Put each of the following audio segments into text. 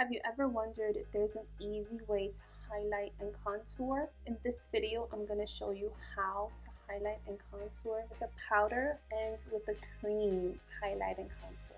Have you ever wondered if there's an easy way to highlight and contour? In this video, I'm going to show you how to highlight and contour with a powder and with a cream highlight and contour.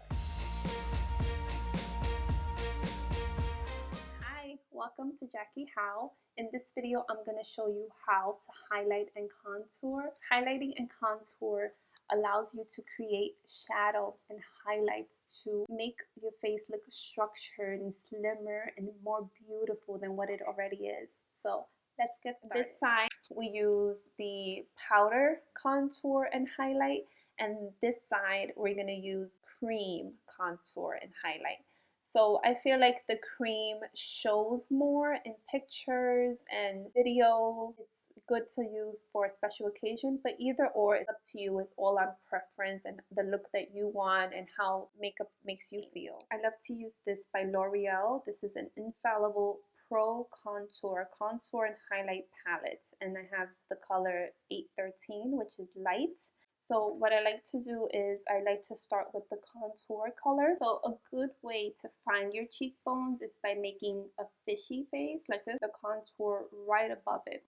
Hi, welcome to Jackie How. In this video, I'm going to show you how to highlight and contour. Highlighting and contour allows you to create shadows and highlights to make your face look structured and slimmer and more beautiful than what it already is. So let's get started. This side we use the powder contour and highlight, and this side we're going to use cream contour and highlight. So I feel like the cream shows more in pictures and video. It's good to use for a special occasion, but either or, it's up to you. It's all on preference and the look that you want and how makeup makes you feel. I love to use this by L'Oreal. This is an Infallible Pro Contour and Highlight Palette, and I have the color 813, which is light. So what I like to do is I like to start with the contour color. So a good way to find your cheekbones is by making a fishy face like this, the contour right above it.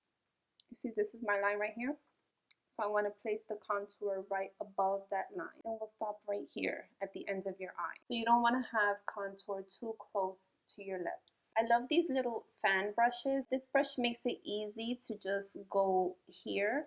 You see, this is my line right here. So I want to place the contour right above that line. And we'll stop right here at the ends of your eye. So you don't want to have contour too close to your lips. I love these little fan brushes. This brush makes it easy to just go here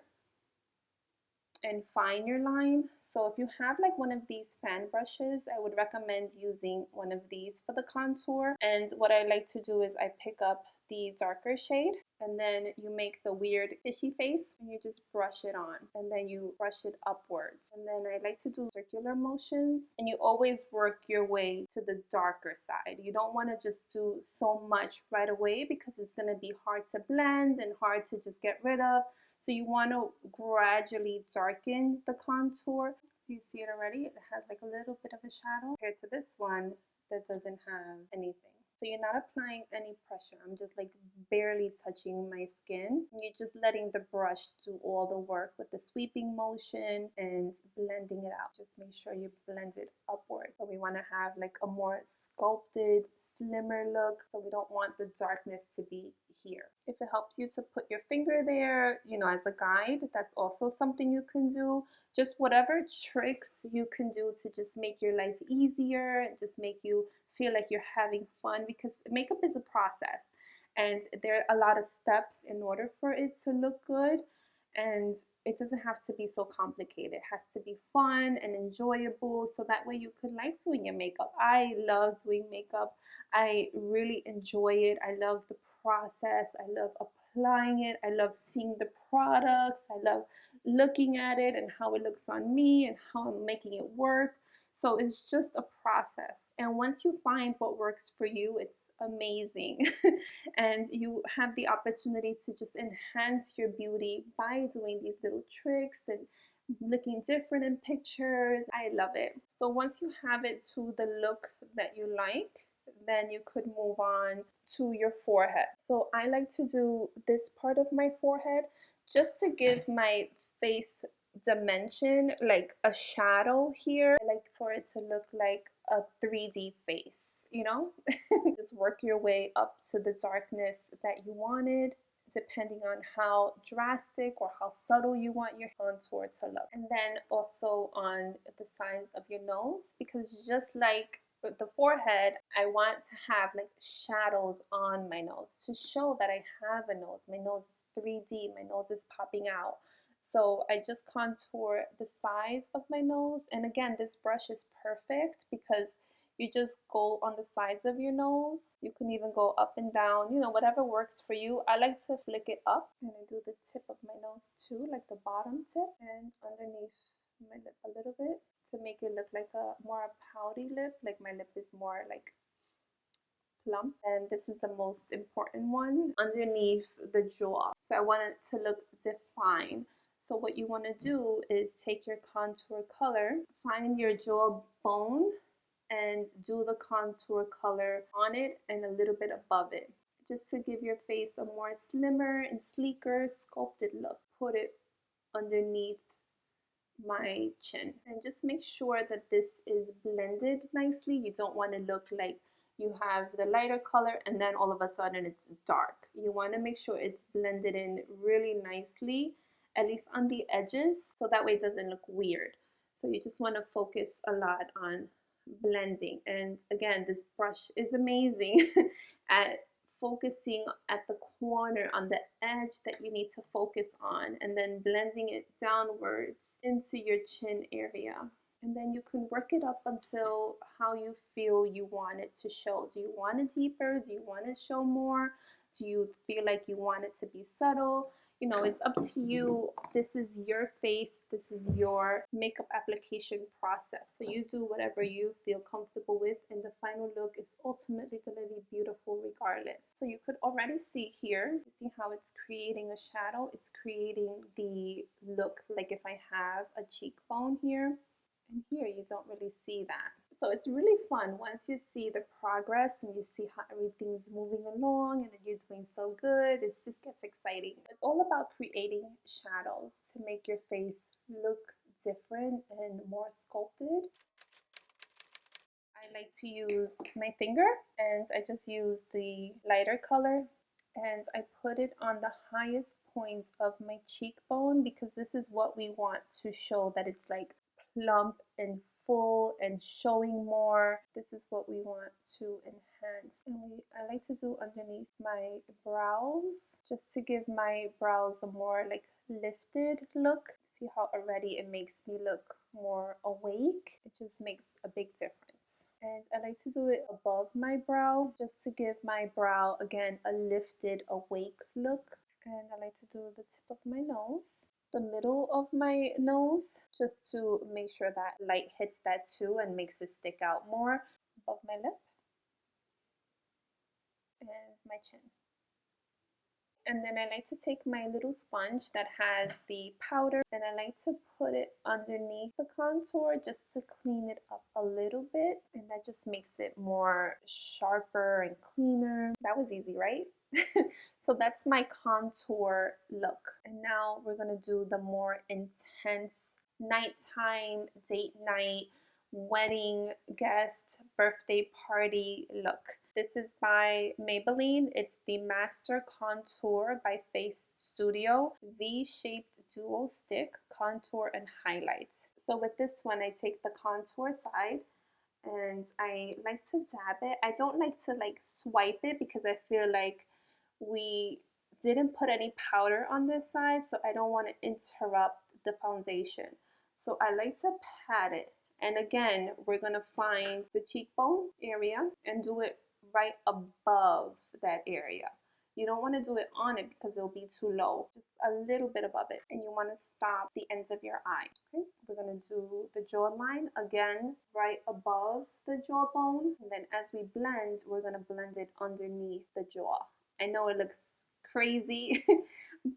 and find your line. So if you have like one of these fan brushes, I would recommend using one of these for the contour. And what I like to do is I pick up the darker shade, and then you make the weird fishy face and you just brush it on, and then you brush it upwards. And then I like to do circular motions, and you always work your way to the darker side. You don't want to just do so much right away because it's going to be hard to blend and hard to just get rid of. So you want to gradually darken the contour. Do you see it already? It has like a little bit of a shadow compared to this one that doesn't have anything. So you're not applying any pressure. I'm just like barely touching my skin. You're just letting the brush do all the work with the sweeping motion and blending it out. Just make sure you blend it upward. So we want to have like a more sculpted, slimmer look. So we don't want the darkness to be here. If it helps you to put your finger there, you know, as a guide, that's also something you can do. Just whatever tricks you can do to just make your life easier and just make you feel like you're having fun, because makeup is a process and there are a lot of steps in order for it to look good, and it doesn't have to be so complicated. It has to be fun and enjoyable, so that way you could like doing your makeup. I love doing makeup. I really enjoy it. I love the process. I love applying it. I love seeing the products. I love looking at it and how it looks on me and how I'm making it work. So it's just a process. And once you find what works for you, it's amazing. And you have the opportunity to just enhance your beauty by doing these little tricks and looking different in pictures. I love it. So once you have it to the look that you like, then you could move on to your forehead. So I like to do this part of my forehead just to give my face dimension, like a shadow here. I like for it to look like a 3D face, you know? Just work your way up to the darkness that you wanted, depending on how drastic or how subtle you want your contour to look. And then also on the sides of your nose, because just like with the forehead, I want to have like shadows on my nose to show that I have a nose. My nose is 3D, my nose is popping out. So I just contour the sides of my nose. And again, this brush is perfect because you just go on the sides of your nose. You can even go up and down, you know, whatever works for you. I like to flick it up, and I do the tip of my nose too, like the bottom tip, and underneath my lip a little bit to make it look like a more pouty lip. Like my lip is more like plump. And this is the most important one, underneath the jaw. So I want it to look defined. So what you want to do is take your contour color, find your jawbone, and do the contour color on it and a little bit above it, just to give your face a more slimmer and sleeker, sculpted look. Put it underneath my chin, and just make sure that this is blended nicely. You don't want to look like you have the lighter color, and then all of a sudden it's dark. You want to make sure it's blended in really nicely, at least on the edges, so that way it doesn't look weird. So you just want to focus a lot on blending. And again, this brush is amazing at focusing at the corner on the edge that you need to focus on, and then blending it downwards into your chin area. And then you can work it up until how you feel you want it to show. Do you want it deeper? Do you want it to show more? Do you feel like you want it to be subtle? You know, it's up to you. This is your face. This is your makeup application process. So you do whatever you feel comfortable with, and the final look is ultimately going to be beautiful regardless. So you could already see here, see how it's creating a shadow. It's creating the look like if I have a cheekbone here. And here you don't really see that. So it's really fun once you see the progress and you see how everything's moving along and you're doing so good. It just gets exciting. It's all about creating shadows to make your face look different and more sculpted. I like to use my finger, and I just use the lighter color, and I put it on the highest points of my cheekbone, because this is what we want to show, that it's like plump and full and showing more. This is what we want to enhance. And I like to do underneath my brows, just to give my brows a more like lifted look. See how already it makes me look more awake? It just makes a big difference. And I like to do it above my brow, just to give my brow, again, a lifted, awake look. And I like to do the tip of my nose, the middle of my nose, just to make sure that light hits that too and makes it stick out more, above my lip, and my chin. And then I like to take my little sponge that has the powder, and I like to put it underneath the contour just to clean it up a little bit, and that just makes it more sharper and cleaner. That was easy, right? So that's my contour look. And now we're gonna do the more intense nighttime, date night, wedding guest, birthday party look. This is by Maybelline. It's the Master Contour by Face Studio V-shaped dual stick contour and highlights. So with this one, I take the contour side and I like to dab it. I don't like to like swipe it because I feel like we didn't put any powder on this side, so I don't want to interrupt the foundation. So I like to pat it. And again, we're going to find the cheekbone area and do it right above that area. You don't want to do it on it because it'll be too low, just a little bit above it. And you want to stop the ends of your eye. Okay, we're going to do the jawline again, right above the jawbone. And then as we blend, we're going to blend it underneath the jaw. I know it looks crazy,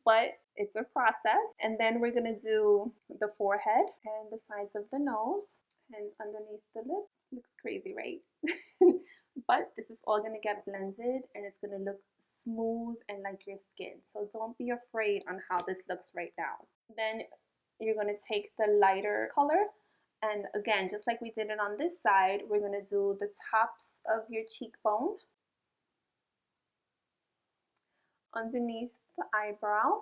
but it's a process. And then we're going to do the forehead and the sides of the nose and underneath the lip. Looks crazy, right? But this is all going to get blended and it's going to look smooth and like your skin. So don't be afraid on how this looks right now. Then you're going to take the lighter color, and again, just like we did it on this side, we're going to do the tops of your cheekbone, underneath the eyebrow,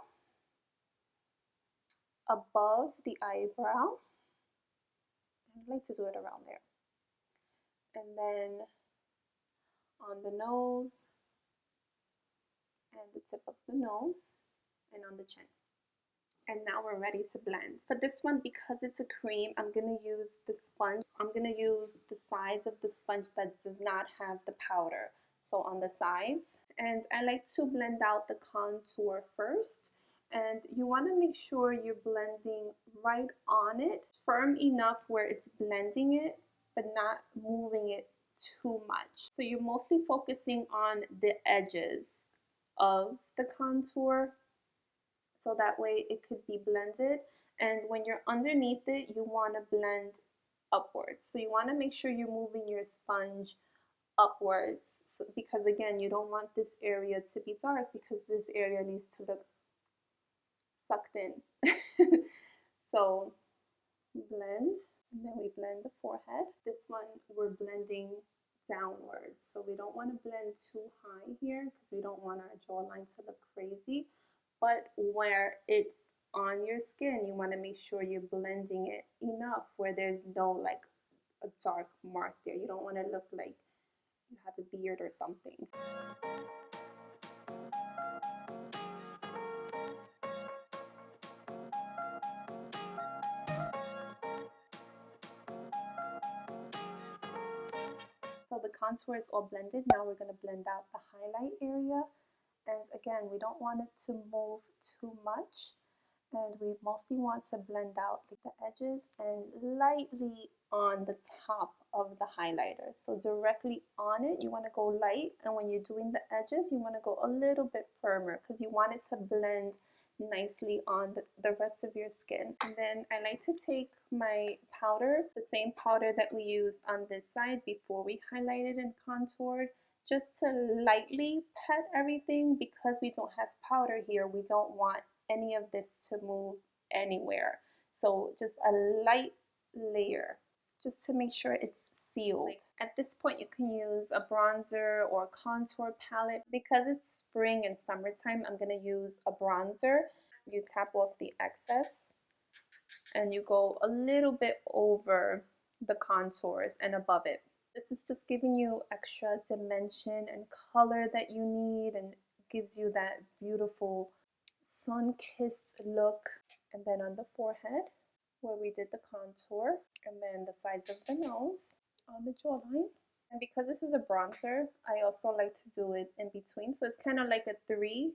above the eyebrow. I like to do it around there. And then on the nose and the tip of the nose and on the chin. And now we're ready to blend. For this one, because it's a cream, I'm going to use the sponge. I'm going to use the sides of the sponge that does not have the powder. So on the sides. And I like to blend out the contour first. And you want to make sure you're blending right on it, firm enough where it's blending it, but not moving it too much. So you're mostly focusing on the edges of the contour, so that way it could be blended. And when you're underneath it, you want to blend upwards. So you want to make sure you're moving your sponge upwards, because again, you don't want this area to be dark, because this area needs to look sucked in. So blend, and then we blend the forehead. This one we're blending downwards. So we don't want to blend too high here because we don't want our jawline to look crazy. But where it's on your skin, you want to make sure you're blending it enough where there's no like a dark mark there. You don't want to look like you have a beard or something. So the contour is all blended. Now we're going to blend out the highlight area. And again, we don't want it to move too much. And we mostly want to blend out the edges and lightly on the top of the highlighter. So directly on it, you want to go light. And when you're doing the edges, you want to go a little bit firmer because you want it to blend nicely on the rest of your skin. And then I like to take my powder, the same powder that we used on this side before we highlighted and contoured, just to lightly pat everything. Because we don't have powder here, we don't want any of this to move anywhere. So just a light layer just to make sure it's sealed. At this point you can use a bronzer or contour palette. Because it's spring and summertime, I'm going to use a bronzer. You tap off the excess and you go a little bit over the contours and above it. This is just giving you extra dimension and color that you need, and gives you that beautiful sun-kissed look. And then on the forehead where we did the contour, and then the sides of the nose, on the jawline. And because this is a bronzer, I also like to do it in between. So it's kind of like a 3.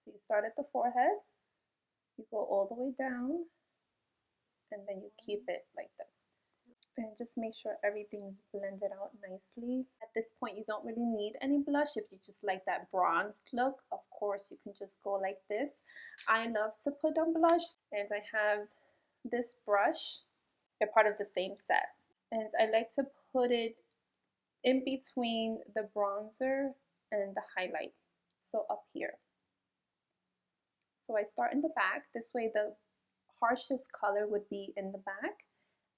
So you start at the forehead, you go all the way down, and then you keep it like this. And just make sure everything's blended out nicely. At this point, you don't really need any blush. If you just like that bronzed look, of course, you can just go like this. I love to put on blush, and I have this brush. They're part of the same set. And I like to put it in between the bronzer and the highlight. So up here. So I start in the back. This way the harshest color would be in the back.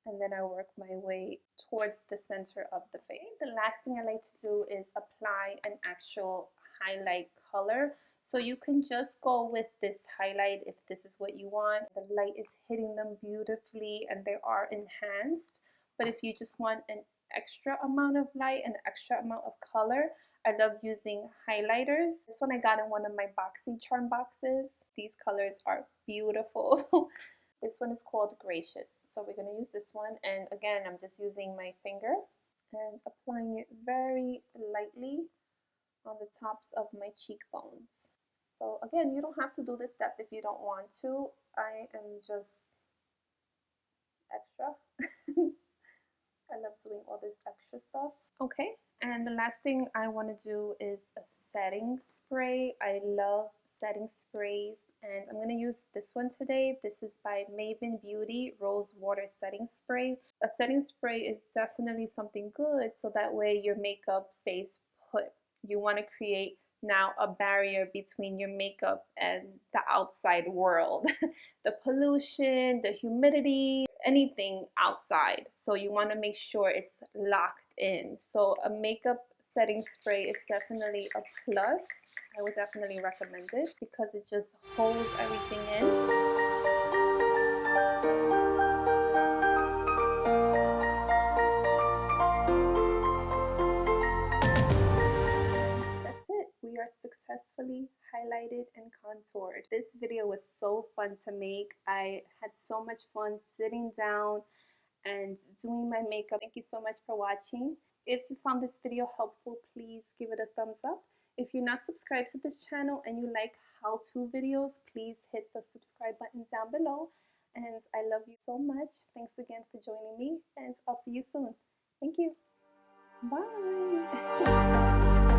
And then I work my way towards the center of the face. The last thing I like to do is apply an actual highlight color. So you can just go with this highlight if this is what you want. The light is hitting them beautifully and they are enhanced. But if you just want an extra amount of light and extra amount of color, I love using highlighters. This one I got in one of my BoxyCharm boxes. These colors are beautiful. This one is called Gracious. So we're going to use this one. And again, I'm just using my finger and applying it very lightly on the tops of my cheekbones. So again, you don't have to do this step if you don't want to. I am just extra. I love doing all this extra stuff. Okay, and the last thing I want to do is a setting spray. I love setting sprays, and I'm going to use this one today. This is by Maybelline Beauty Rose Water Setting Spray. A setting spray is definitely something good, so that way your makeup stays put. You want to create now a barrier between your makeup and the outside world. The pollution, the humidity, anything outside. So you want to make sure it's locked in. So a makeup setting spray is definitely a plus. I would definitely recommend it because it just holds everything in. We are successfully highlighted and contoured. This video was so fun to make. I had so much fun sitting down and doing my makeup. Thank you so much for watching. If you found this video helpful, please give it a thumbs up. If you're not subscribed to this channel and you like how-to videos, please hit the subscribe button down below. And I love you so much. Thanks again for joining me, and I'll see you soon. Thank you. Bye.